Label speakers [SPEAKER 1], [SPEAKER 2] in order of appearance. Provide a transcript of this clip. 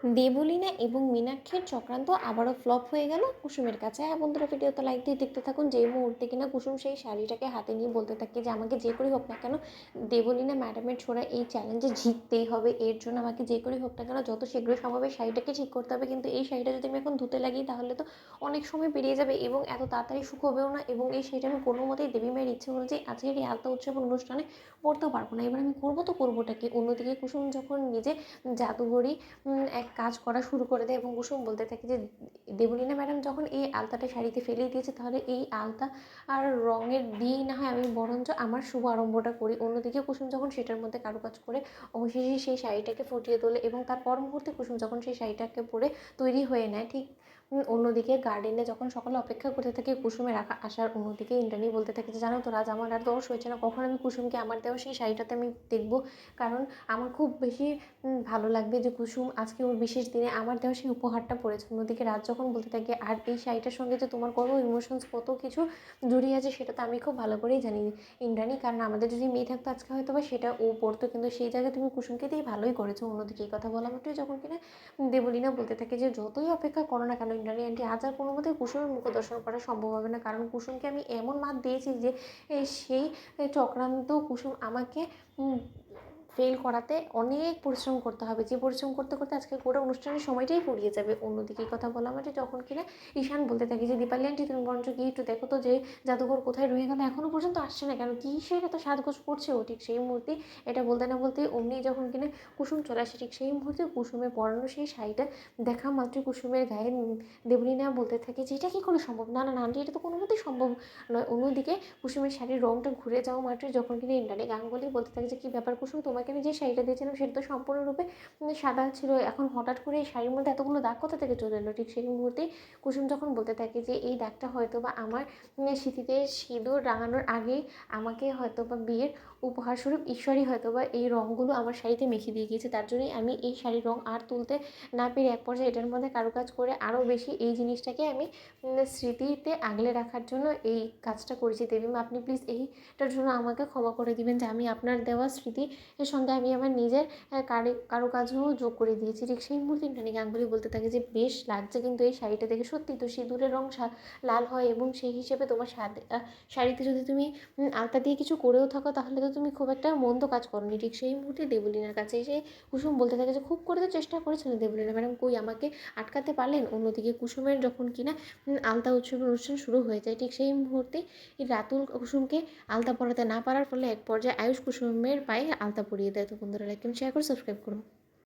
[SPEAKER 1] দেবলীনা এবং মীনাক্ষীর চক্রান্ত আবারও ফ্লপ হয়ে গেল কুসুমের কাছে। হ্যাঁ বন্ধুরা, ভিডিওতে লাইক দিয়ে দেখতে থাকুন। যেই মুহূর্তে কিনা কুসুম সেই শাড়িটাকে হাতে নিয়ে বলতে থাকে যে আমাকে যে করেই হোক না কেন দেবলীনা ম্যাডামের ছোড়া এই চ্যালেঞ্জে জিততেই হবে, এর জন্য আমাকে যে করেই হোক না কেন যত শীঘ্রই সম্ভব এই শাড়িটাকে ঠিক করতে হবে। কিন্তু এই শাড়িটা যদি আমি এখন ধুতে লাগি তাহলে তো অনেক সময় পেরিয়ে যাবে এবং এত তাড়াতাড়ি শুকোবেও না, এবং এই শাড়িটা আমি কোনো মতেই দেবী মায়ের ইচ্ছে অনুযায়ী আজকের এই আলতা উৎসবের অনুষ্ঠানে পরতেও পারবো না। এবার আমি করবো তো করবোটা কি? অন্যদিকে কুসুম যখন নিজে জাদুঘরি এক কাজ করা শুরু করে দেয় এবং কুসুম বলতে থাকে যে দেবলীনা ম্যাডাম যখন এই আলতাটা শাড়িতে ফেলেই দিয়েছে তাহলে এই আলতা আর রঙের দিয়েই না হয় আমি বরঞ্চ আমার শুভ আরম্ভটা করি। অন্যদিকে কুসুম যখন সেটার মধ্যে কারুকাজ করে অবশেষে সেই শাড়িটাকে ফুটিয়ে তোলে এবং তার পর মুহূর্তে কুসুম যখন সেই শাড়িটাকে পরে তৈরি হয়ে নেয়, ঠিক অন্যদিকে গার্ডেনে যখন সকলে অপেক্ষা করতে থাকে কুসুমের আসার, অন্যদিকে ইন্দ্রাণী বলতে থাকে যে জানো তো রাজ, আমার আর দোষ হয়েছে না, কখন আমি কুসুমকে আমার দেওয়া সেই শাড়িটাতে আমি দেখবো, কারণ আমার খুব বেশি ভালো লাগবে যে কুসুম আজকে ওর বিশেষ দিনে আমার দেওয়া সেই উপহারটা পড়েছে। অন্যদিকে রাজ যখন বলতে থাকে আর এই শাড়িটার সঙ্গে যে তোমার কত ইমোশনস কত কিছু জড়িয়ে আছে সেটা তো আমি খুব ভালো করেই জানি ইন্দ্রাণী, কারণ আমাদের যদি মেয়ে থাকতো আজকে হয়তো বা সেটা ও পড়তো, কিন্তু সেই জায়গায় তুমি কুসুমকে দিয়ে ভালোই করেছো। অন্যদিকে এই কথা বলা মাত্রই যখন কিনা দেবলীনা বলতে থাকে যে যতই অপেক্ষা করো না কেন ইন্দ্রাণী আন্টি, আজ আর কোনো মতেই কুসুমের মুখ দর্শন করা সম্ভব হবে না, কারণ কুসুমকে আমি এমন মাত দিয়েছি যে সেই চক্রান্ত কুসুম আমাকে ফেল করাতে অনেক পরিশ্রম করতে হবে, যে পরিশ্রম করতে করতে আজকে গোটা অনুষ্ঠানের সময়টাই ফুরিয়ে যাবে। অন্যদিকে এই কথা বলা মানে যখন কিনা ঈশান বলতে থাকে যে দীপালি আন্টি তুমি বরঞ্চ গিয়ে একটু দেখো তো যে জাদুঘর কোথায় রয়ে গেল, এখনও পর্যন্ত আসছে না কেন, কিসের এত সাজগোজ করছে ও। ঠিক সেই মুহূর্তে এটা বলতে না বলতেই অমনি যখন কিনা কুসুম চলে আসে, ঠিক সেই মুহূর্তে কুসুমের পরানো সেই শাড়িটা দেখা মাত্রই কুসুমের গায়ে দেবলীনা বলতে থাকে যে এটা কী করে সম্ভব, না না না আন্টি এটা তো কোনো মতেই সম্ভব নয়। অন্যদিকে কুসুমের শাড়ির রঙটা ঘুরে যাওয়া মাত্রই যখন কিনা ইন্দ্রাণী গাঙ্গুলি বলতে থাকে যে কী ব্যাপার কুসুম, তোমাকে আমি যে শাড়িটা দিয়েছিলাম সেটা তো সম্পূর্ণরূপে সাদা ছিল, এখন হঠাৎ করে এই শাড়ির মধ্যে এতগুলো দাগ কোথা থেকে চলে এলো। ঠিক সেই মুহূর্তেই কুসুম যখন বলতে থাকে যে এই দাগটা হয়তো বা আমার স্মৃতিতে সিঁদুর রাঙানোর আগেই আমাকে হয়তো বা বিয়ের উপহারস্বরূপ ঈশ্বরই হয়তো বা এই রঙগুলো আমার শাড়িতে মেখে দিয়ে গিয়েছে, তার জন্যই আমি এই শাড়ির রঙ আর তুলতে না পেরে এক পর্যায়ে এটার মধ্যে কারুকাজ করে আরও বেশি এই জিনিসটাকে আমি স্মৃতিতে আগলে রাখার জন্য এই কাজটা করেছি। দেবীমা আপনি প্লিজ এইটার জন্য আমাকে ক্ষমা করে দিবেন যে আমি আপনার দেওয়া স্মৃতি এর সঙ্গে আমি আমার নিজের কারুকাজও যোগ করে দিয়েছি। ঠিক সেই মুহূর্তে ইন্দ্রাণী গাঙ্গুলি বলতে থাকে যে বেশ লাগছে কিন্তু এই শাড়িটা দেখে, সত্যি তো সিঁদুরের রং লাল হয় এবং সেই হিসেবে তোমার শাড়িতে যদি তুমি আলতা দিয়ে কিছু করেও থাকো তাহলে তো তুমি খুব একটা মন্দ কাজ করোনি। ঠিক সেই মুহূর্তে দেবলীনার কাছে এসে কুসুম বলতে থাকে যে খুব করে তো চেষ্টা করেছিলেন দেবলীনা ম্যাডাম, কই আমাকে আটকাতে পারলেন। অন্যদিকে কুসুমের যখন কিনা আলতা উৎসবের অনুষ্ঠান শুরু হয়ে যায়, ঠিক সেই মুহূর্তে রাতুল কুসুমকে আলতা পরাতে না পারার ফলে এক পর্যায়ে আয়ুষ কুসুমের পায়ে আলতা পরিয়ে দেয়। তো বন্ধুরা লাইক শেয়ার করে সাবস্ক্রাইব করুন।